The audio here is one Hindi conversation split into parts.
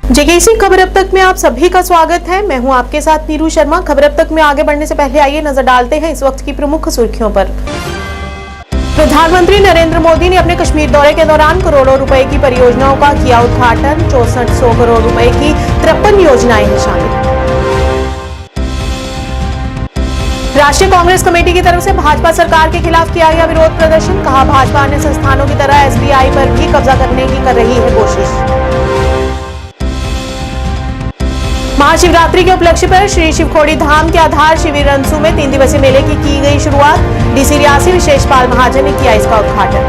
जेकेसी खबर अब तक में आप सभी का स्वागत है। मैं हूं आपके साथ नीरू शर्मा। खबर अब तक में आगे बढ़ने से पहले आइए नजर डालते हैं इस वक्त की प्रमुख सुर्खियों पर। प्रधानमंत्री नरेंद्र मोदी ने अपने कश्मीर दौरे के दौरान करोड़ों रुपए की परियोजनाओं का किया उद्घाटन। 6400 करोड़ रुपए की 53 योजनाएं हैं शामिल। राष्ट्रीय कांग्रेस कमेटी की तरफ से भाजपा सरकार के खिलाफ किया गया विरोध प्रदर्शन। कहा, भाजपा अन्य संस्थानों की तरह एसबीआई पर भी कब्जा करने की कर रही है कोशिश। महाशिवरात्रि के उपलक्ष्य पर श्री शिवखोड़ी धाम के आधार शिविर रनसू में 3 दिवसीय मेले की गई शुरुआत। डीसी रियासी विशेषपाल महाजन ने किया इसका उद्घाटन।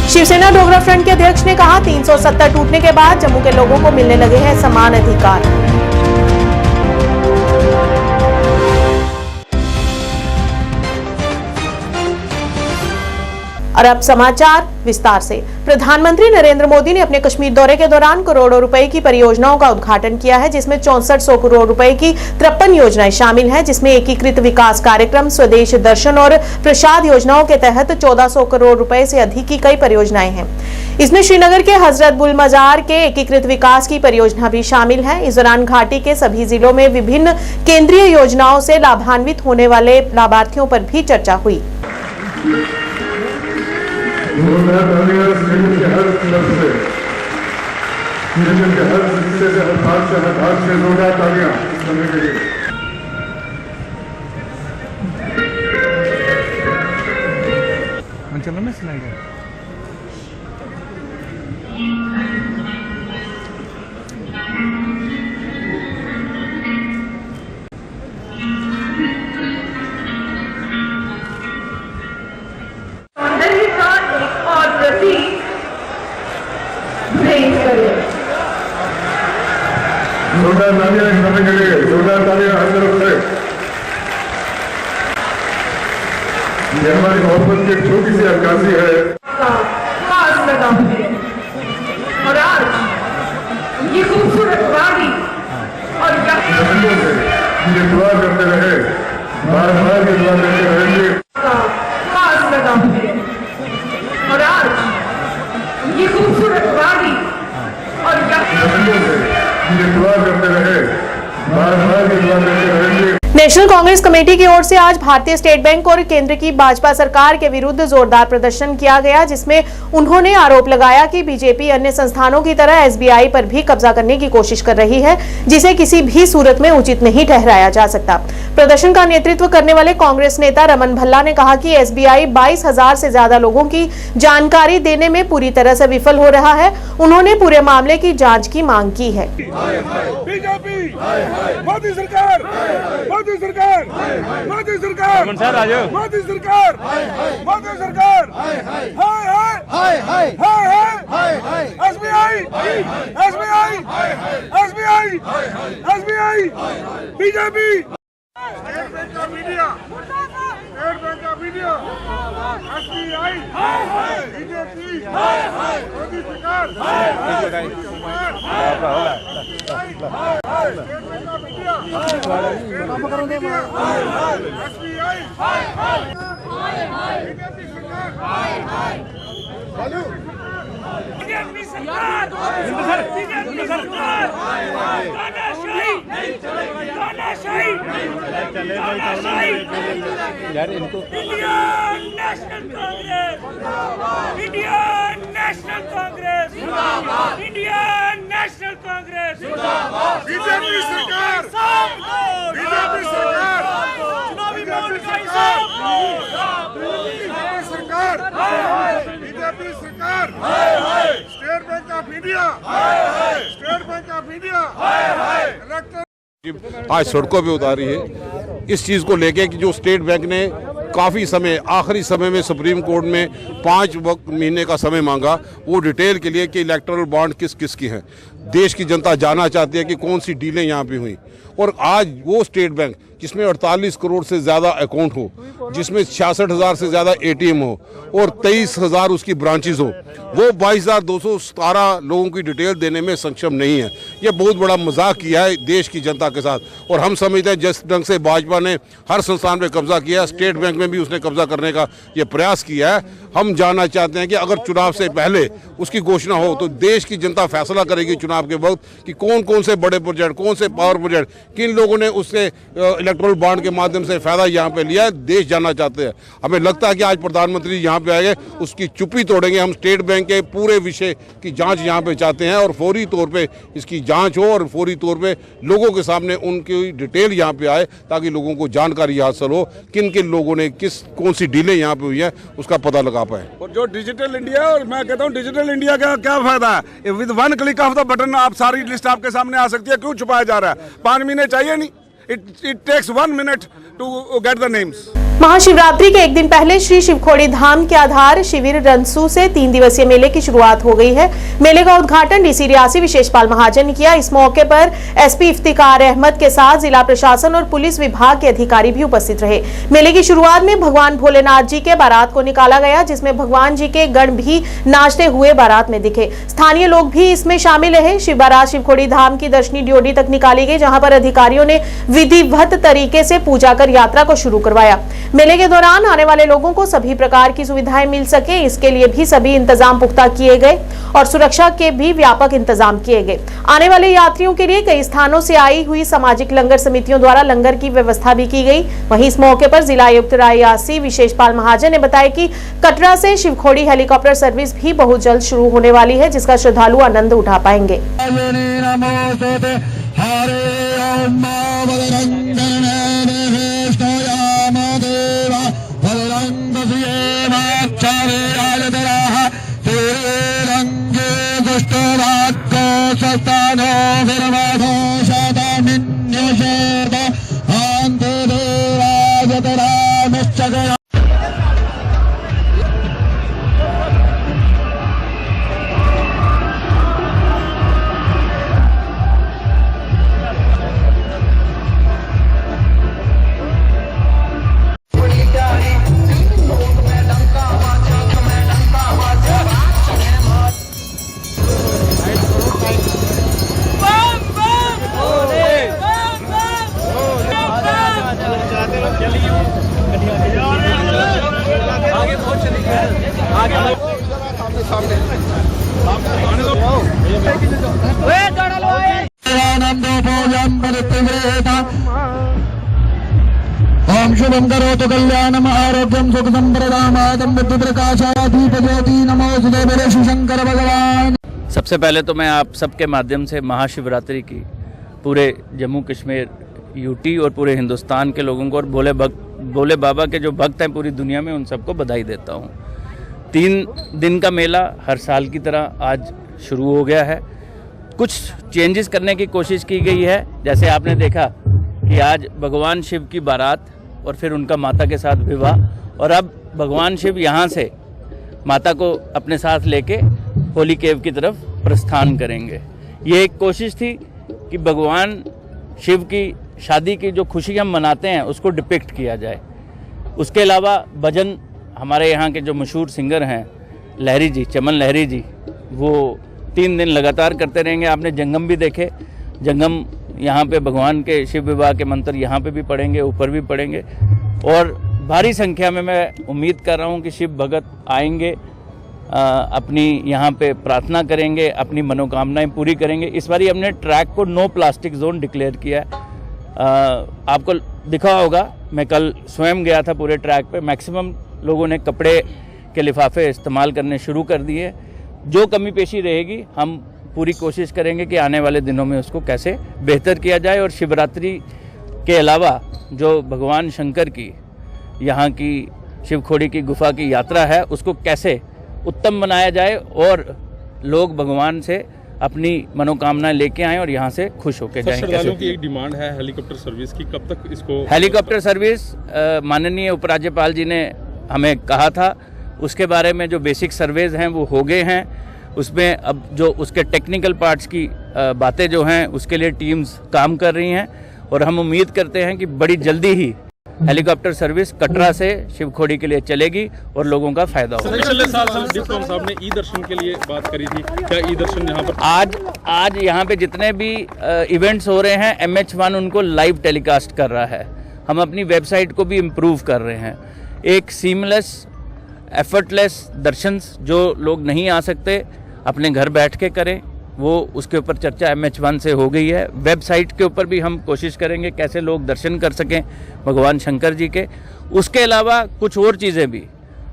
शिवसेना डोगरा फ्रंट के अध्यक्ष ने कहा, 370 टूटने के बाद जम्मू के लोगों को मिलने लगे हैं समान अधिकार। और अब समाचार विस्तार से। प्रधानमंत्री नरेंद्र मोदी ने अपने कश्मीर दौरे के दौरान करोड़ों रुपए की परियोजनाओं का उद्घाटन किया है, जिसमें 6400 करोड़ रुपए की 53 योजनाएं शामिल हैं, जिसमें एकीकृत विकास कार्यक्रम, स्वदेश दर्शन और प्रसाद योजनाओं के तहत 1400 करोड़ रुपए से अधिक की कई परियोजनाएं हैं। इसमें श्रीनगर के हजरत बुल मजार के एकीकृत विकास की परियोजना भी शामिल है। इस दौरान घाटी के सभी जिलों में विभिन्न केंद्रीय योजनाओं से लाभान्वित होने वाले लाभार्थियों पर भी चर्चा हुई। चलो मैं सुनाएगा। जोरदार तालियां करने के लिए, जोरदार तालियां हर तरफ से। ये हमारी मोहब्बत की छोटी सी अक्कासी है। और आज ये खूबसूरत वादी और ये दुआ करते रहे, बार बार ये दुआ करते रहेंगे। और आज ये खूबसूरत वादी और ये दुआ करते रहे, बार बार ये दुआ करते रहेंगे। नेशनल कांग्रेस कमेटी की ओर से आज भारतीय स्टेट बैंक और केंद्र की भाजपा सरकार के विरुद्ध जोरदार प्रदर्शन किया गया, जिसमें उन्होंने आरोप लगाया कि बीजेपी अन्य संस्थानों की तरह एसबीआई पर भी कब्जा करने की कोशिश कर रही है, जिसे किसी भी सूरत में उचित नहीं ठहराया जा सकता। प्रदर्शन का नेतृत्व करने वाले कांग्रेस नेता रमन भल्ला ने कहा कि एसबीआई 22,000 से ज्यादा लोगों की जानकारी देने में पूरी तरह से विफल हो रहा है। उन्होंने पूरे मामले की जांच की मांग की है। बीजेपी, मोदी सरकार, मोदी सरकार, मोदी सरकार, मोदी सरकार, मोदी सरकार, हाय हाय हाय हाय हाय, SBI, SBI, SBI, SBI, BJP. State Bank का मीडिया, स्टेट बैंक का मीडिया, एसबीआई, बीजेपी, मोदी सरकार, स्टेट बैंक का मीडिया, एसबीआई, बीजेपी सरकार, बीजेपी सरकार, बीजेपी सरकार, तानाशाही नहीं चलेगी, तानाशाही यार इनको। Indian National Congress, Indian National Congress, Indian National Congress, BJP सरकार, बीजेपी सरकार, चुनावी माहौल का हिसाब, बीजेपी सरकार, बीजेपी सरकार, State Bank of India, State Bank of India, आज सड़कों पे उतारी है इस चीज़ को लेके कि जो स्टेट बैंक ने काफ़ी समय, आखिरी समय में सुप्रीम कोर्ट में 5 महीने का समय मांगा, वो डिटेल के लिए कि इलेक्टोरल बॉन्ड किस किस की हैं। देश की जनता जानना चाहती है कि कौन सी डीलें यहाँ पे हुई और आज वो स्टेट बैंक जिसमें 48 करोड़ से ज़्यादा अकाउंट हो, जिसमें 66,000 से ज़्यादा ATM हो और 23,000 उसकी ब्रांचेज हो, वो 22,217 लोगों की डिटेल देने में सक्षम नहीं है। ये बहुत बड़ा मजाक किया है देश की जनता के साथ। और हम समझते हैं जिस ढंग से भाजपा ने हर संस्थान पे कब्जा किया, स्टेट बैंक में भी उसने कब्जा करने का ये प्रयास किया है। हम जानना चाहते हैं कि अगर चुनाव से पहले उसकी घोषणा हो तो देश की जनता फैसला करेगी चुनाव के वक्त कि कौन कौन से बड़े प्रोजेक्ट, कौन से पावर प्रोजेक्ट, किन लोगों ने उससे इलेक्ट्रल बॉन्ड के माध्यम से फायदा यहाँ पे लिया है। देश जानना चाहते हैं। हमें लगता है कि आज प्रधानमंत्री यहाँ पे आएंगे, उसकी चुप्पी तोड़ेंगे। हम स्टेट बैंक के पूरे विषय की जांच यहाँ पे चाहते हैं और फौरी तौर पे इसकी जांच हो और फौरी तौर पे लोगों के सामने उनकी डिटेल यहाँ पे आए ताकि लोगों को जानकारी हासिल हो किन किन लोगों ने कौन सी डीलें यहाँ पे हुई है उसका पता लगा पाए। और जो डिजिटल इंडिया, और मैं कहता हूँ डिजिटल इंडिया का क्या फायदा है? With one click of the button आप सारी लिस्ट आपके सामने आ सकती है। क्यों छुपाया जा रहा है? 5 महीने चाहिए नहीं, it takes 1 minute to get the names. Mahashivratri के एक दिन पहले श्री शिवखोड़ी धाम के आधार शिविर रनसू से 3 दिवसीय मेले की शुरुआत हो गई है। मेले का उद्घाटन डीसी रियासी विशेषपाल महाजन ने किया। इस मौके पर एसपी इफ्तिकार अहमद के साथ जिला प्रशासन और पुलिस विभाग के अधिकारी भी उपस्थित रहे। मेले की शुरुआत में भगवान भोलेनाथ जी के बारात को निकाला गया, जिसमें भगवान जी के गण भी नाचते हुए बारात में दिखे। स्थानीय लोग भी इसमें शामिल रहे। शिव बारात शिवखोड़ी धाम की दर्शनी ड्योढ़ी तक निकाली गई, जहां पर अधिकारियों ने विधिवत तरीके से पूजा कर यात्रा को शुरू करवाया। मेले के दौरान आने वाले लोगों को सभी प्रकार की सुविधाएं मिल सके, इसके लिए भी सभी इंतजाम पुख्ता किए गए और सुरक्षा के भी व्यापक इंतजाम किए गए। आने वाले यात्रियों के लिए कई स्थानों से आई हुई सामाजिक लंगर समितियों द्वारा लंगर की व्यवस्था भी की गई। वहीं इस मौके पर जिला आयुक्त रियासी विशेषपाल महाजन ने बताया कि कटरा से शिवखोड़ी हेलीकॉप्टर सर्विस भी बहुत जल्द शुरू होने वाली है, जिसका श्रद्धालु आनंद उठा पाएंगे। ओम शुभम करोतु कल्याणम आरोग्यम सुख संप्रदामादम बुद्धि प्रकाशादीप ज्योति नमोस्तुते बले शंकर भगवान। सबसे पहले तो मैं आप सबके माध्यम से महाशिवरात्रि की पूरे जम्मू कश्मीर, यूटी और पूरे हिंदुस्तान के लोगों को और भोले बाबा के जो भक्त हैं पूरी दुनिया में, उन सबको बधाई देता हूँ। 3 दिन का मेला हर साल की तरह आज शुरू हो गया है। कुछ चेंजेस करने की कोशिश की गई है। जैसे आपने देखा कि आज भगवान शिव की बारात और फिर उनका माता के साथ विवाह, और अब भगवान शिव यहाँ से माता को अपने साथ लेके होली केव की तरफ प्रस्थान करेंगे। ये एक कोशिश थी कि भगवान शिव की शादी की जो खुशी हम मनाते हैं उसको डिपिक्ट किया जाए। उसके अलावा भजन हमारे यहाँ के जो मशहूर सिंगर हैं लहरी जी, चमन लहरी जी, वो 3 दिन लगातार करते रहेंगे। आपने जंगम भी देखे। जंगम यहाँ पे भगवान के शिव विवाह के मंत्र यहाँ पे भी पढ़ेंगे, ऊपर भी पढ़ेंगे, और भारी संख्या में मैं उम्मीद कर रहा हूँ कि शिव भगत आएंगे, अपनी यहाँ पे प्रार्थना करेंगे, अपनी मनोकामनाएं पूरी करेंगे। इस बार हमने ट्रैक को नो प्लास्टिक जोन डिक्लेयर किया है। आपको दिखा होगा, मैं कल स्वयं गया था पूरे ट्रैक पे। मैक्सिमम लोगों ने कपड़े के लिफाफे इस्तेमाल करने शुरू कर दिए। जो कमी पेशी रहेगी हम पूरी कोशिश करेंगे कि आने वाले दिनों में उसको कैसे बेहतर किया जाए। और शिवरात्रि के अलावा जो भगवान शंकर की यहाँ की शिवखोड़ी की गुफा की यात्रा है उसको कैसे उत्तम बनाया जाए और लोग भगवान से अपनी मनोकामनाएं लेके आएं और यहाँ से खुश होकर जाएं। श्रद्धालुओं की एक डिमांड है हेलीकॉप्टर सर्विस की, कब तक इसको? हेलीकॉप्टर सर्विस माननीय उपराज्यपाल जी ने हमें कहा था, उसके बारे में जो बेसिक सर्वेज हैं वो हो गए हैं। उसमें अब जो उसके टेक्निकल पार्ट्स की बातें जो हैं उसके लिए टीम्स काम कर रही हैं और हम उम्मीद करते हैं कि बड़ी जल्दी ही हेलीकॉप्टर सर्विस कटरा से शिवखोड़ी के लिए चलेगी और लोगों का फायदा होगा। पिछले साल संदीप कौर साहब ने ई दर्शन के लिए बात करी थी, क्या ई दर्शन यहाँ पर आज यहाँ पे जितने भी इवेंट्स हो रहे हैं MH1 उनको लाइव टेलीकास्ट कर रहा है। हम अपनी वेबसाइट को भी इम्प्रूव कर रहे हैं। एक सीमलेस एफर्टलेस दर्शन जो लोग नहीं आ सकते अपने घर बैठ के करें, वो उसके ऊपर चर्चा MH1 से हो गई है। वेबसाइट के ऊपर भी हम कोशिश करेंगे कैसे लोग दर्शन कर सकें भगवान शंकर जी के। उसके अलावा कुछ और चीज़ें भी,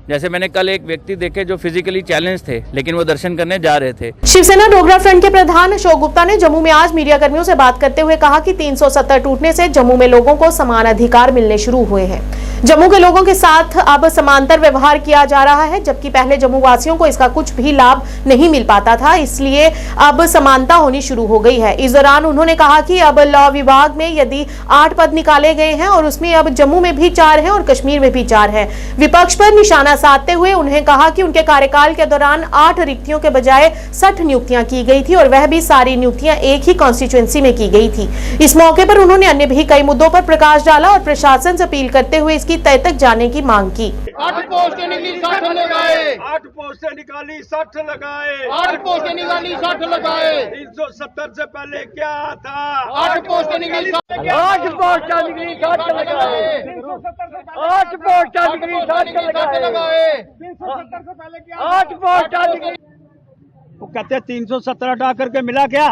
जैसे मैंने कल एक व्यक्ति देखे जो फिजिकली चैलेंज थे लेकिन वो दर्शन करने जा रहे थे। शिवसेना डोगरा फ्रंट के प्रधान अशोक गुप्ता ने जम्मू में आज मीडिया कर्मियों से बात करते हुए कहा कि 370 टूटने से जम्मू में लोगों को समान अधिकार मिलने शुरू हुए हैं। जम्मू के लोगों के साथ अब समांतर व्यवहार किया जा रहा है, जबकि पहले जम्मू वासियों को इसका कुछ भी लाभ नहीं मिल पाता था, इसलिए अब समानता होनी शुरू हो गई है। इस दौरान उन्होंने कहा कि अब लॉ विभाग में यदि 8 पद निकाले गए हैं और उसमें अब जम्मू में भी 4 हैं और कश्मीर में भी 4 हैं। विपक्ष पर निशाना साधते हुए उन्हें कहा कि उनके कार्यकाल के दौरान 8 रिक्तियों के बजाय 60 नियुक्तियां की गई थी और वह भी सारी नियुक्तियां एक ही कॉन्स्टिट्यूएंसी में की गई थी। इस मौके पर उन्होंने अन्य भी कई मुद्दों पर प्रकाश डाला और प्रशासन से अपील करते हुए इसकी तय तक जाने की मांग की। 8 पोस्टें निकली 60 लगाए, 8 पोस्टें निकाली 60 लगाए, 8 पोस्टें निकाली 60 लगाए, 370 से पहले क्या था? 8 पोस्टें निकली 8 पोस्टें निकली 60 लगाए, 8 पोस्टें निकली 60 लगाए, 8 पोस्टें निकली। वो कहते हैं 370 हटा करके मिला क्या?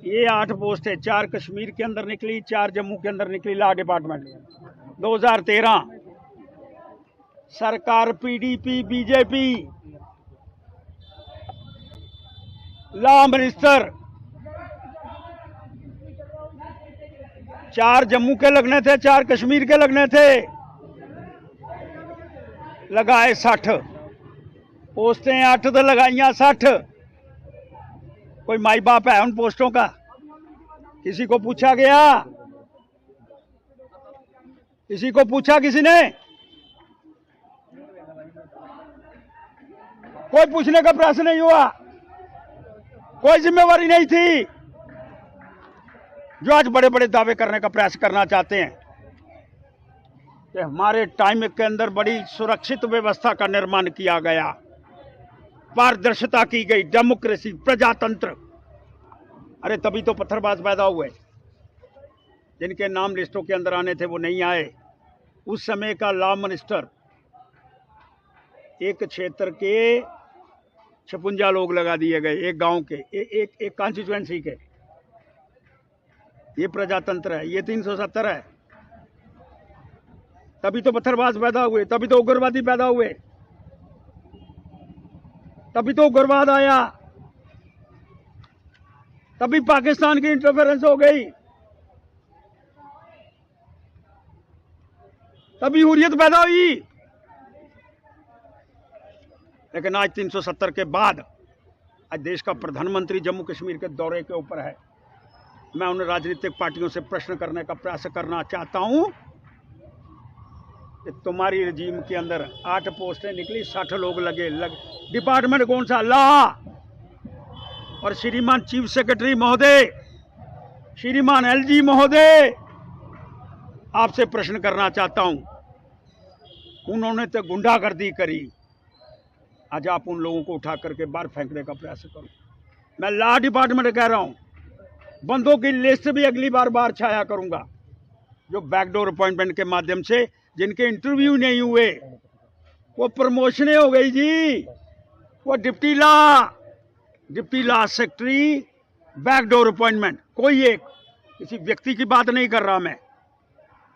ये 8 पोस्टें 4 कश्मीर के अंदर निकली, 4 जम्मू के अंदर निकली लॉ डिपार्टमेंट में। 2013 सरकार PDP BJP law minister 4 Jammu के लगने थे, 4 कश्मीर के लगने थे, लगाए 60 पोस्टें, 8 तो लगाइया 60। कोई माई बाप है उन पोस्टों का? किसी को पूछा गया? किसी को पूछा किसी ने? कोई पूछने का प्रयास नहीं हुआ, कोई जिम्मेवारी नहीं थी। जो आज बड़े बड़े दावे करने का प्रयास करना चाहते हैं कि हमारे टाइम के अंदर बड़ी सुरक्षित व्यवस्था का निर्माण किया गया, पारदर्शिता की गई, डेमोक्रेसी, प्रजातंत्र। अरे तभी तो पत्थरबाज पैदा हुए, जिनके नाम लिस्टों के अंदर आने थे वो नहीं आए। उस समय का लॉ मिनिस्टर एक क्षेत्र के 56 लोग लगा दिए गए, एक गांव के, एक कॉन्स्टिट्यूएंसी के। ये प्रजातंत्र है, ये 370 है। तभी तो पत्थरबाज पैदा हुए, तभी तो उग्रवादी पैदा हुए, तभी तो उग्रवाद आया, तभी पाकिस्तान की इंटरफेरेंस हो गई, तभी हुर्रियत पैदा हुई। लेकिन आज 370 के बाद आज देश का प्रधानमंत्री जम्मू कश्मीर के दौरे के ऊपर है। मैं उन राजनीतिक पार्टियों से प्रश्न करने का प्रयास करना चाहता हूं कि तुम्हारी रजीम के अंदर 8 पोस्टें निकली, 60 लोग लगे, डिपार्टमेंट कौन सा? लॉ। और श्रीमान चीफ सेक्रेटरी महोदय, श्रीमान LG महोदय, आपसे प्रश्न करना चाहता हूं, उन्होंने तो गुंडागर्दी करी, आज आप उन लोगों को उठा करके बाहर फेंकने का प्रयास करो। मैं लॉ डिपार्टमेंट कह रहा हूं, बंदों की लिस्ट भी अगली बार छाया करूंगा, जो बैकडोर अपॉइंटमेंट के माध्यम से जिनके इंटरव्यू नहीं हुए वो प्रमोशनें हो गई जी। वो deputy law secretary, backdoor appointment, कोई एक, किसी व्यक्ति की बात नहीं कर रहा मैं।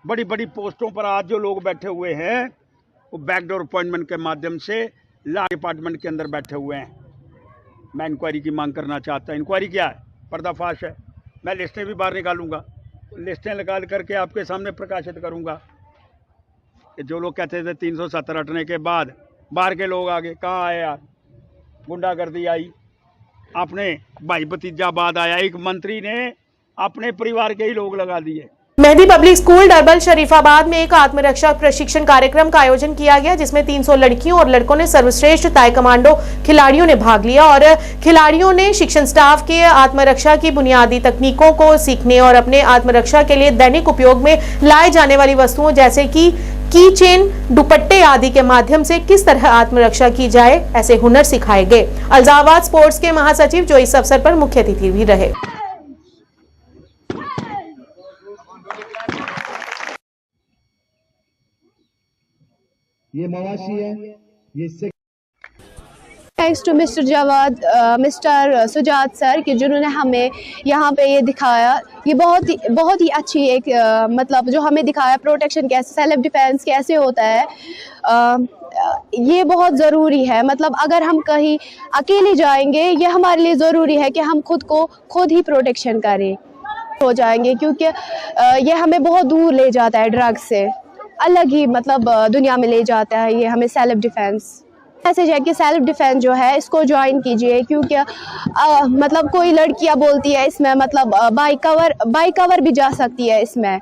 बड़ी बड़ी पोस्टों पर आज जो लोग बैठे हुए हैं वो बैकडोर अपॉइंटमेंट के माध्यम से लॉ डिपार्टमेंट के अंदर बैठे हुए हैं। मैं इंक्वायरी की मांग करना चाहता हूँ। इंक्वायरी क्या है? पर्दाफाश है। मैं लिस्टें भी बाहर निकालूंगा, लिस्टें निकाल करके आपके सामने प्रकाशित करूंगा कि जो लोग कहते थे 370 हटने के बाद बाहर के लोग आगे, कहाँ आए यार? गुंडागर्दी आई, अपने भाई भतीजा बाद आया, एक मंत्री ने अपने परिवार के ही लोग लगा दिए। मेहदी पब्लिक स्कूल डरबल शरीफाबाद में एक आत्मरक्षा प्रशिक्षण कार्यक्रम का आयोजन किया गया, जिसमें 300 लड़कियों और लड़कों ने सर्वश्रेष्ठ ताइक्वांडो खिलाड़ियों ने भाग लिया और खिलाड़ियों ने शिक्षण स्टाफ के आत्मरक्षा की बुनियादी तकनीकों को सीखने और अपने आत्मरक्षा के लिए दैनिक उपयोग में लाए जाने वाली वस्तुओं जैसे कि की चेन, दुपट्टे आदि के माध्यम से किस तरह आत्मरक्षा की जाए, ऐसे हुनर सिखाए गए। अल्जावाद स्पोर्ट्स के महासचिव जो इस अवसर पर मुख्य अतिथि भी रहे। ये मवाशी है, ये thanks to mister Jawad, mister Sujat sir कि जिन्होंने हमें यहाँ पे ये दिखाया। ये बहुत ही अच्छी एक मतलब जो हमें दिखाया प्रोटेक्शन कैसे, सेल्फ डिफेंस कैसे होता है। ये बहुत ज़रूरी है। मतलब अगर हम कहीं अकेले जाएंगे, ये हमारे लिए ज़रूरी है कि हम खुद ही प्रोटेक्शन करें हो जाएंगे, क्योंकि ये हमें बहुत दूर ले जाता है ड्रग से, अलग ही मतलब दुनिया में ले जाता है। ये हमें सेल्फ डिफेंस मैसेज है कि सेल्फ डिफेंस जो है इसको ज्वाइन कीजिए, क्योंकि मतलब कोई लड़कियां बोलती है इसमें मतलब बाई कवर भी जा सकती है, इसमें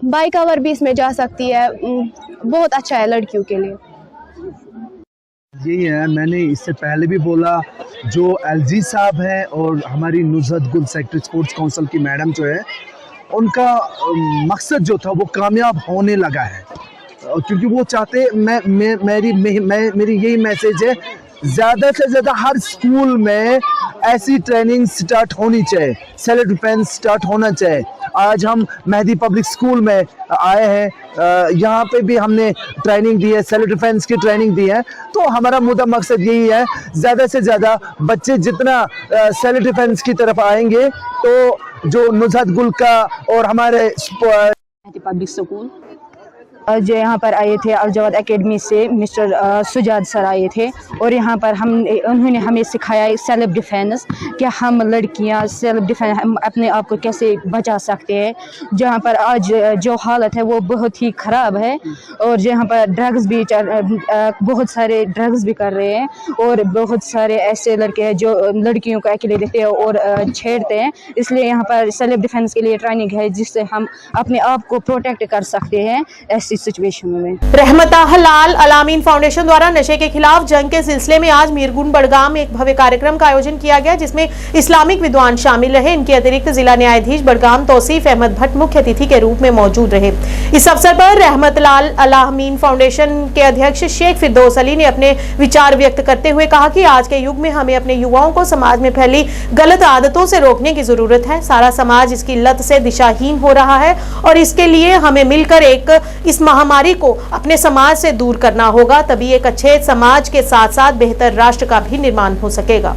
बाई कवर भी इसमें जा सकती है। बहुत अच्छा है लड़कियों के लिए। यही है, मैंने इससे पहले भी बोला, जो एलजी साहब हैं और हमारी नुज़हत गुल सेक्रेटरी स्पोर्ट्स काउंसिल की मैडम जो है, उनका मकसद जो था वो कामयाब होने लगा है, क्योंकि वो चाहते मेरी यही मैसेज है, ज़्यादा से ज़्यादा हर स्कूल में ऐसी ट्रेनिंग स्टार्ट होनी चाहिए, सेल्फ डिफेंस स्टार्ट होना चाहिए। आज हम मेहदी पब्लिक स्कूल में आए हैं, यहाँ पे भी हमने ट्रेनिंग दी है, सेल्फ डिफेंस की ट्रेनिंग दी है। तो हमारा मुद्दा मकसद यही है, ज़्यादा से ज़्यादा बच्चे जितना सेल्फ डिफेंस की तरफ आएंगे, तो जो नुज़हत गुल का और हमारे पब्लिक स्कूल जो यहाँ पर आए थे अल्जावाद एकेडमी से मिस्टर सुजात सर आए थे, और यहाँ पर उन्होंने हमें सिखाया सेल्फ डिफेंस, कि हम लड़कियाँ सेल्फ डिफेंस हम अपने आप को कैसे बचा सकते हैं। जहाँ पर आज जो हालत है वो बहुत ही ख़राब है, और जहाँ पर ड्रग्स भी बहुत सारे ड्रग्स भी कर रहे हैं, और बहुत सारे ऐसे लड़के हैं जो लड़कियों को अकेले देखते हैं और छेड़ते हैं। इसलिए यहाँ पर सेल्फ डिफेंस के लिए ट्रेनिंग है, जिससे हम अपने आप को प्रोटेक्ट कर सकते हैं ऐसी सिचुएशन में। रहमत हलाल अलामीन फाउंडेशन द्वारा नशे के खिलाफ जंग के सिलसिले में आज मीरगुन बड़गाम में एक भव्य कार्यक्रम का आयोजन किया गया, जिसमें इस्लामिक विद्वान शामिल रहे। इनके अतिरिक्त जिला न्यायाधीश बड़गाम तौसीफ अहमद भट्ट मुख्य अतिथि के रूप में मौजूद रहे। इस अवसर पर रहमत लाल अलामीन फाउंडेशन के अध्यक्ष शेख फिरदौस अली ने अपने विचार व्यक्त करते हुए कहा कि आज के युग में हमें अपने युवाओं को समाज में फैली गलत आदतों से रोकने की जरूरत है। सारा समाज इसकी लत से दिशाहीन हो रहा है, और इसके लिए हमें मिलकर इस महामारी को अपने समाज से दूर करना होगा, तभी एक अच्छे समाज के साथ साथ बेहतर राष्ट्र का भी निर्माण हो सकेगा।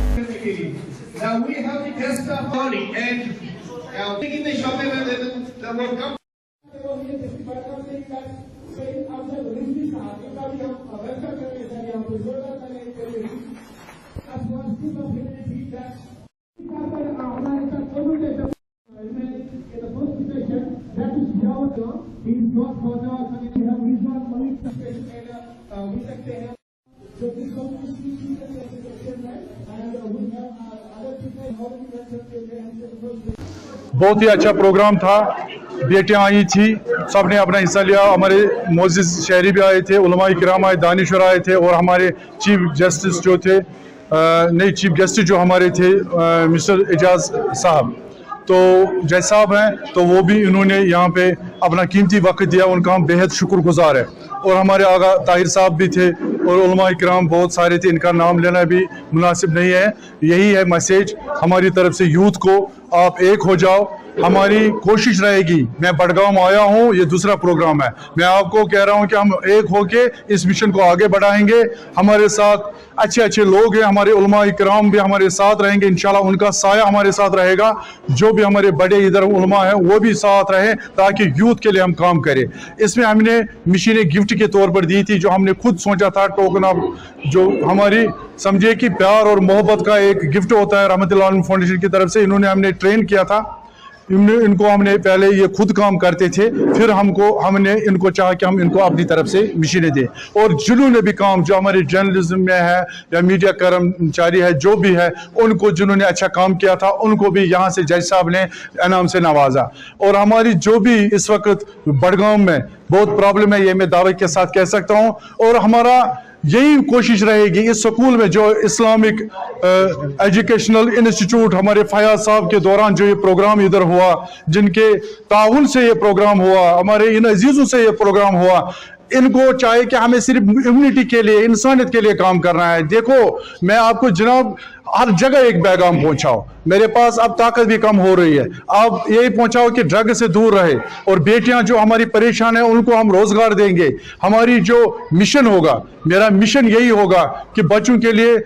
बहुत ही अच्छा प्रोग्राम था, बेटियां आई थी, सबने अपना हिस्सा लिया। हमारे मोअज़्ज़िज़ शहरी भी आए थे, उलमा इकराम आए, दानिश्वर आए थे, और हमारे चीफ जस्टिस जो थे, नए चीफ जस्टिस जो हमारे थे मिस्टर एजाज साहब, तो जज साहब हैं, तो वो भी इन्होंने यहाँ पे अपना कीमती वक्त दिया, उनका हम बेहद शुक्रगुजार है। और हमारे आगा ताहिर साहब भी थे, और उलमा इकराम बहुत सारे थे, इनका नाम लेना भी मुनासिब नहीं है। यही है मैसेज हमारी तरफ से यूथ को, आप एक हो जाओ। हमारी कोशिश रहेगी, मैं बड़गाम आया हूँ, ये दूसरा प्रोग्राम है, मैं आपको कह रहा हूँ कि हम एक होके इस मिशन को आगे बढ़ाएंगे। हमारे साथ अच्छे अच्छे लोग हैं, हमारे उलमा इकराम भी हमारे साथ रहेंगे, इंशाल्लाह उनका साया हमारे साथ रहेगा। जो भी हमारे बड़े इधर उलमा हैं वो भी साथ रहे, ताकि यूथ के लिए हम काम करें। इसमें हमने मशीनें गिफ्ट के तौर पर दी थी, जो हमने खुद सोचा था, टोकन ऑफ जो हमारी समझिए कि प्यार और मोहब्बत का एक गिफ्ट होता है रहमत लाल फाउंडेशन की तरफ से, इन्होंने हमने ट्रेन किया था। इनको हमने पहले ये खुद काम करते थे, फिर हमने इनको चाहा कि हम इनको अपनी तरफ से मशीनें दें। और जिन्होंने भी काम, जो हमारे जर्नलिज्म में है या मीडिया कर्मचारी है, जो भी है, उनको जिन्होंने अच्छा काम किया था उनको भी यहाँ से जज साहब ने इनाम से नवाजा। और हमारी जो भी इस वक्त बड़गांव में बहुत प्रॉब्लम है, ये मैं दावे के साथ कह सकता हूँ। और हमारा यही कोशिश रहेगी इस स्कूल में जो इस्लामिक एजुकेशनल इंस्टीट्यूट हमारे फयाज साहब के दौरान जो ये प्रोग्राम इधर हुआ, जिनके ताउन से ये प्रोग्राम हुआ, हमारे इन अजीजों से ये प्रोग्राम हुआ, इनको चाहे कि हमें सिर्फ इम्यूनिटी के लिए, इंसानियत के लिए काम करना है। देखो, मैं आपको जनाब हर जगह एक पैगाम पहुंचाओ, मेरे पास अब ताकत भी कम हो रही है, आप यही पहुंचाओ कि ड्रग से दूर रहे। और बेटियां जो हमारी परेशान है उनको हम रोजगार देंगे। हमारी जो मिशन होगा, मेरा मिशन यही होगा कि बच्चों के लिए।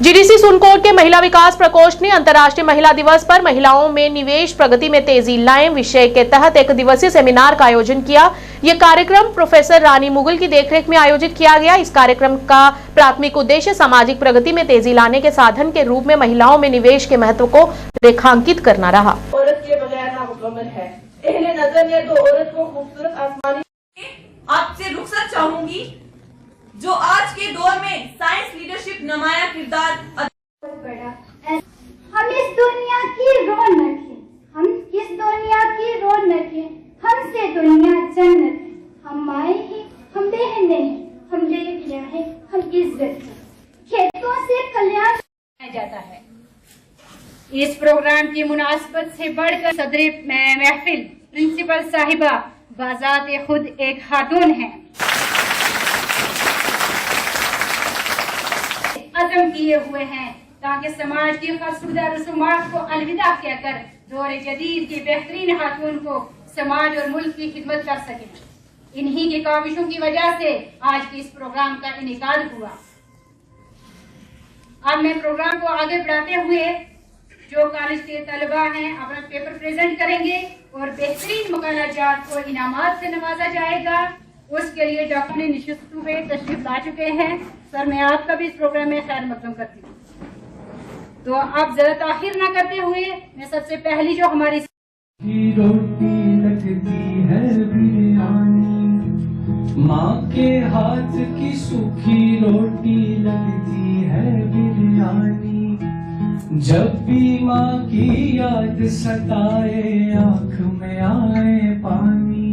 जीडीसी सुनकोट के महिला विकास प्रकोष्ठ ने अंतर्राष्ट्रीय महिला दिवस पर महिलाओं में निवेश प्रगति में तेजी लाएं विषय के तहत एक दिवसीय सेमिनार का आयोजन किया। यह कार्यक्रम प्रोफेसर रानी मुगल की देखरेख में आयोजित किया गया। इस कार्यक्रम का प्राथमिक उद्देश्य सामाजिक प्रगति में तेजी लाने के साधन के रूप में महिलाओं में निवेश के महत्व को रेखांकित करना रहा। औरत के बगैर नामुकम्मल है। अहले नजर ने तो औरत को खूबसूरत आसमानी। आपसे रुखसत चाहूंगी, जो आज के दौर में साइंस लीडरशिप नुमाया किरदार हम इस दुनिया की रौनक है, हम इस दुनिया की रौनक है, हमसे दुनिया जन्नत है। हम माए हैं, हम बहनें हैं, हम बेटियां हैं, हम इज्जत है। खेतों से कल्याण जाता है। इस प्रोग्राम की मुनासबत से बढ़कर सदर महफिल प्रिंसिपल साहिबा बाज़ात खुद एक खातून हैं। अज़म किए हुए हैं ताकि समाज की फरसुदा रसूमात को अलविदा कहकर दौर जदीद की बेहतरीन खातून को समाज और मुल्क की खिदमत कर सके। इन्हीं की काविशों की वजह से आज के इस प्रोग्राम का इनेकाद हुआ। अब मैं प्रोग्राम को आगे बढ़ाते हुए जो कॉलेज के तलबा हैं अपना पेपर प्रेजेंट करेंगे और बेहतरीन मकालाजात को इनामात से नवाजा जाएगा। उसके लिए डॉक्टर निशस्त हुए तशरीफ ला चुके हैं। सर, मैं आपका भी इस प्रोग्राम में खैर मकदम करती हूँ। तो आप जरा ताखिर ना करते हुए मैं सबसे पहली जो हमारी रोटी लगती है बिरयानी, माँ के हाथ की सूखी रोटी लगती है बिरयानी। जब भी माँ की याद सताए आँख में आए पानी,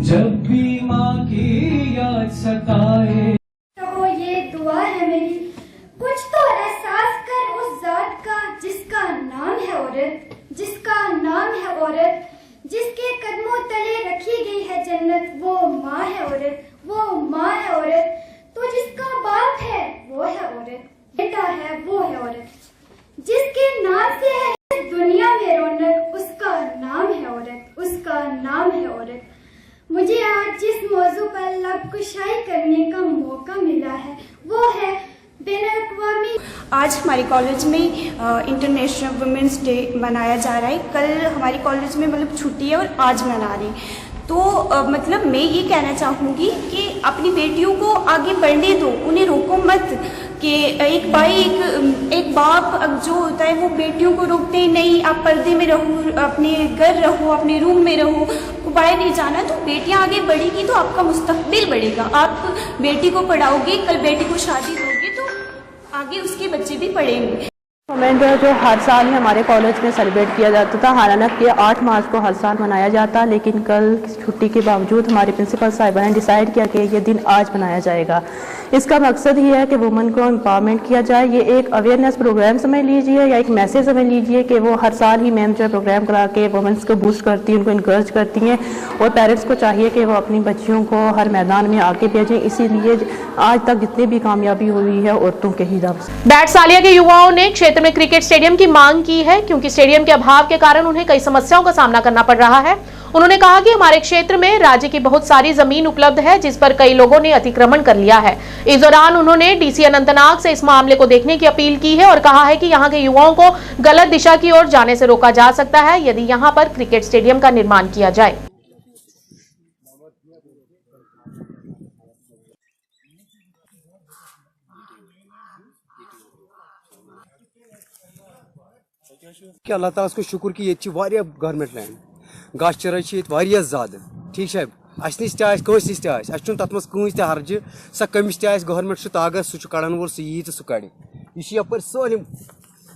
जब भी माँ की याद सताए। तो ये दुआ है मेरी, कुछ तो एहसास कर उस जात का जिसका नाम है औरत, जिसका नाम है औरत, जिसके कदमों तले रखी गई है जन्नत। वो माँ है औरत, वो माँ है औरत। तो जिसका बाप है वो है औरत, बेटा है वो है औरत। जिसके नाम से है इस दुनिया में रौनक, उसका नाम है औरत, उसका नाम है औरत। मुझे आज जिस मौजू पर लब कुशाई करने का मौका मिला है वो है बैनुल-अक़वामी। आज हमारे कॉलेज में इंटरनेशनल वुमेंस डे मनाया जा रहा है। कल हमारे कॉलेज में मतलब छुट्टी है और आज मना रहे हैं। तो मतलब मैं ये कहना चाहूँगी कि अपनी बेटियों को आगे बढ़ने दो, उन्हें रोको मत। कि एक भाई एक बाप जो होता है वो बेटियों को रोकते ही नहीं, आप पर्दे में रहो, अपने घर रहो, अपने रूम में रहो, बाहर नहीं जाना। तो बेटियां आगे बढ़ेगी तो आपका मुस्तकबिल बढ़ेगा। आप बेटी को पढ़ाओगे, कल बेटी को शादी दोगे तो आगे उसके बच्चे भी पढ़ेंगे। मोमेंट जो हर साल ही हमारे कॉलेज में सेलिब्रेट किया जाता था, हालांकि 8 मार्च को हर साल मनाया जाता, लेकिन कल छुट्टी के बावजूद हमारे प्रिंसिपल साहिबा ने डिसाइड किया कि ये दिन आज मनाया जाएगा। इसका मकसद ये है कि वुमेन को एम्पावरमेंट किया जाए। ये एक अवेयरनेस प्रोग्राम समझ लीजिए या एक मैसेज समझ लीजिए कि वो हर साल ही मैम जो प्रोग्राम करा के वुमेन्स को बूस्ट करती हैं, उनको इनकरेज करती हैं। और पेरेंट्स को चाहिए कि वो अपनी बच्चियों को हर मैदान में आगे भेजें। इसीलिए आज तक जितनी भी कामयाबी हुई है औरतों के ही दम से। बैट सालिया के युवाओं ने क्षेत्र में क्रिकेट स्टेडियम की मांग की है, क्योंकि स्टेडियम के अभाव के कारण उन्हें कई समस्याओं का सामना करना पड़ रहा है। उन्होंने कहा कि हमारे क्षेत्र में राज्य की बहुत सारी जमीन उपलब्ध है जिस पर कई लोगों ने अतिक्रमण कर लिया है। इस दौरान उन्होंने डीसी अनंतनाग से इस मामले को देखने की अपील की है और कहा है कि यहां के युवाओं को गलत दिशा की ओर जाने से रोका जा सकता है यदि यहां पर क्रिकेट स्टेडियम का निर्माण किया जाए। कि अल्लाह ताला को शुक्र कि ये गवर्नमेंट लैंड गाछ चराई ज्यादा ठीक है अस नश तस नश तथ मज हर्ज सह कमिश गवर्नमेंट ताकत सह कड़न वोल सह यी तो सह कड़ यह यप सालम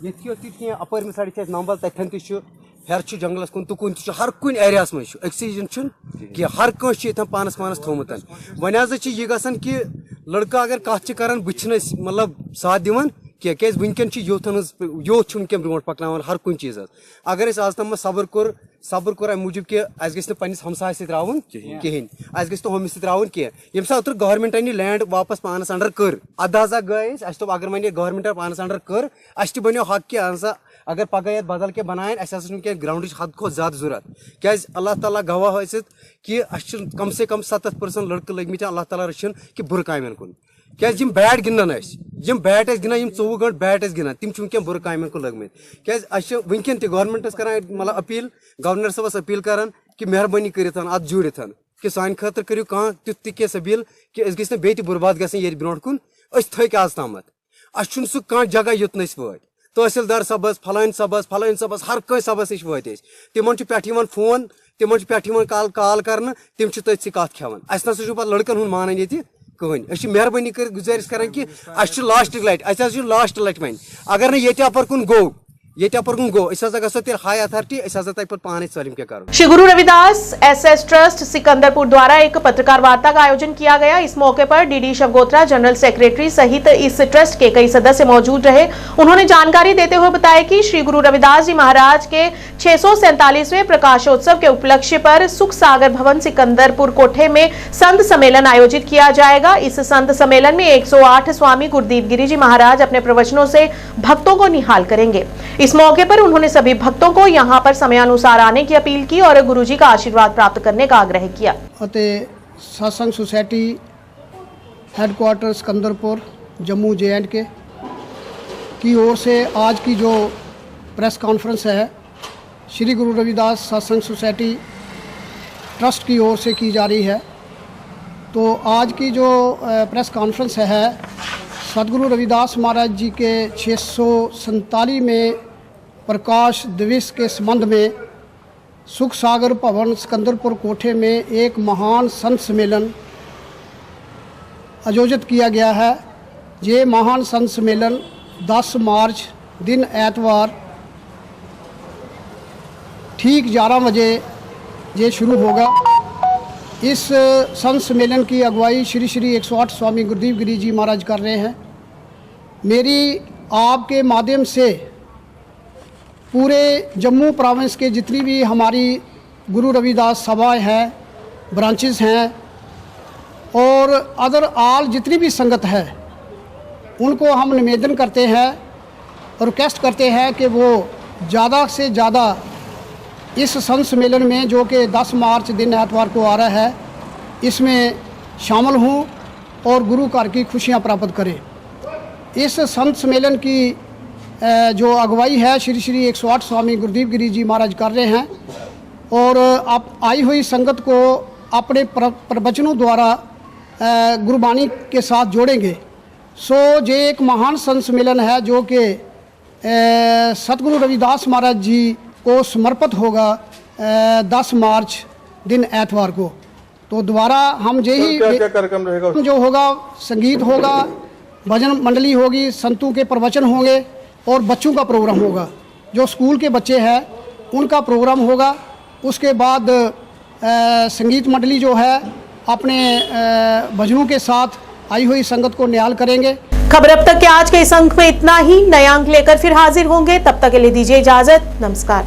ये अपर सड़क नंबल तथन हेर जंगलस कुन तुकुन हर कुन एरियास मज ऑक्सीजन कि हर कह पानस पानस थोमुत वन यह गसन कि लड़का अगर कत कर बह मतलब साथ दिवान क्या वनकन यूथन यूथ वनकन ब्रोट पकन हर कुन चीज अगर आज तम सब्र कोर अम मूजूब कि अस गि पन्निस हमसाय सहित रावन कहें अस गि हमिस सहित रावन कह ये ओतर गवर्नमेंट अन लैंड वापस पानस अंडर कर अदाजा गए अस दोप अगर वन गवर्नमेंट पानस अंडर कर अस बनो हक कि अगर पगह ये बदल क्या बनान अस ग्राउंड हद खो ज्यादा जरूरत क्या अल्लाह ताला गवाह कि कम से कम 70% लड़के लग अल्लाह ताला रचन कि बुर कामन कुन क्या बैट गिंदान बैट गिंदान 24 घंटे बैट गिंदान तिम वनकन बुर कामन कुन लगम क्या वनकन गवर्नमेंटस कर मतलब अपील गवर्नर सबस अपील कर कि मेहरबानी कर अत जुड़ित कि सान खतर करू कह तुत तह सबील कि अस गि बे बुरबाद गई ब्रो कुन थक आज तामत अस सह कह जगह युत वत तहसीलदार सबस फलान सबस हर कह सबस नश वत तिमन पे फोन तिमन पे कॉल कर तिम तथि कत खेवान अस ना पे लड़कन हूं मानान ये कहें मेहरबानी कर गुजारिश कर कि अस लास्ट लट अस लास्ट लट वन अगर ये अपर कुन गो हाई अथॉरिटी पाने सलम क्या करो। श्री गुरु रविदास एसएस ट्रस्ट सिकंदरपुर द्वारा एक पत्रकार वार्ता का आयोजन किया गया। इस मौके पर डीडी शवगोत्रा जनरल सेक्रेटरी सहित इस ट्रस्ट के कई सदस्य मौजूद रहे। उन्होंने जानकारी देते हुए बताया कि श्री गुरु रविदास जी महाराज के 647वें प्रकाशोत्सव के उपलक्ष्य पर सुख सागर भवन सिकंदरपुर कोठे में संत सम्मेलन आयोजित किया जाएगा। इस संत सम्मेलन में 108 स्वामी गुरुदीप गिरी जी महाराज अपने प्रवचनों से भक्तों को निहाल करेंगे। इस मौके पर उन्होंने सभी भक्तों को यहां पर समयानुसार आने की अपील की और गुरुजी का आशीर्वाद प्राप्त करने का आग्रह किया। सत्संग society headquarter Sikandarpur Jammu J&K की ओर से आज की जो प्रेस कॉन्फ्रेंस है श्री गुरु रविदास सत्संग सोसाइटी ट्रस्ट की ओर से की जा रही है। तो आज की जो प्रेस कॉन्फ्रेंस है सदगुरु रविदास महाराज जी के 647 में प्रकाश दिवस के संबंध में सुख सागर भवन सिकंदरपुर कोठे में एक महान संत सम्मेलन आयोजित किया गया है। ये महान संत सम्मेलन 10 मार्च दिन एतवार ठीक 11 बजे ये शुरू होगा। इस संत सम्मेलन की अगुवाई श्री श्री 108 स्वामी गुरुदीप गिरी जी महाराज कर रहे हैं। मेरी आपके माध्यम से पूरे जम्मू प्रोविंस के जितनी भी हमारी गुरु रविदास सभाएं हैं, ब्रांचेस हैं और अदर आल जितनी भी संगत है उनको हम निवेदन करते हैं और रिक्वेस्ट करते हैं कि वो ज़्यादा से ज़्यादा इस संत सम्मेलन में जो कि 10 मार्च दिन एतवार को आ रहा है इसमें शामिल हों और गुरु घर की खुशियाँ प्राप्त करें। इस संत सम्मेलन की जो अगुवाई है श्री श्री 108 स्वामी गुरुदीप गिरी जी महाराज कर रहे हैं और आप आई हुई संगत को अपने प्रवचनों द्वारा गुरबाणी के साथ जोड़ेंगे। सो ये एक महान संत सम्मेलन है जो कि सतगुरु रविदास महाराज जी को समर्पित होगा 10 मार्च दिन एतवार को। तो दोबारा हम यही क्या कार्यक्रम रहेगा? जो होगा संगीत होगा, भजन मंडली होगी, संतों के प्रवचन होंगे और बच्चों का प्रोग्राम होगा। जो स्कूल के बच्चे हैं उनका प्रोग्राम होगा। उसके बाद संगीत मंडली जो है अपने भजनों के साथ आई हुई संगत को निहाल करेंगे। खबर अब तक के आज के इस अंक में इतना ही। नए अंक लेकर फिर हाजिर होंगे, तब तक के लिए दीजिए इजाजत। नमस्कार।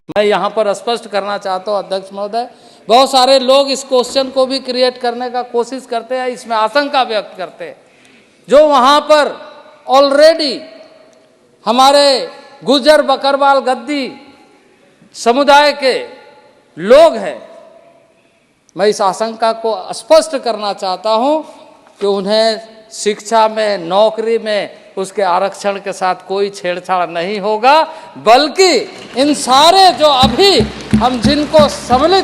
मैं यहाँ पर स्पष्ट करना चाहता हूँ अध्यक्ष महोदय, बहुत सारे लोग इस क्वेश्चन को भी क्रिएट करने का कोशिश करते हैं, इसमें आशंका व्यक्त करते हैं। जो वहाँ पर ऑलरेडी हमारे गुर्जर बकरवाल गद्दी समुदाय के लोग हैं, मैं इस आशंका को स्पष्ट करना चाहता हूँ कि उन्हें शिक्षा में, नौकरी में उसके आरक्षण के साथ कोई छेड़छाड़ नहीं होगा, बल्कि इन सारे जो अभी हम जिनको सम्मिलित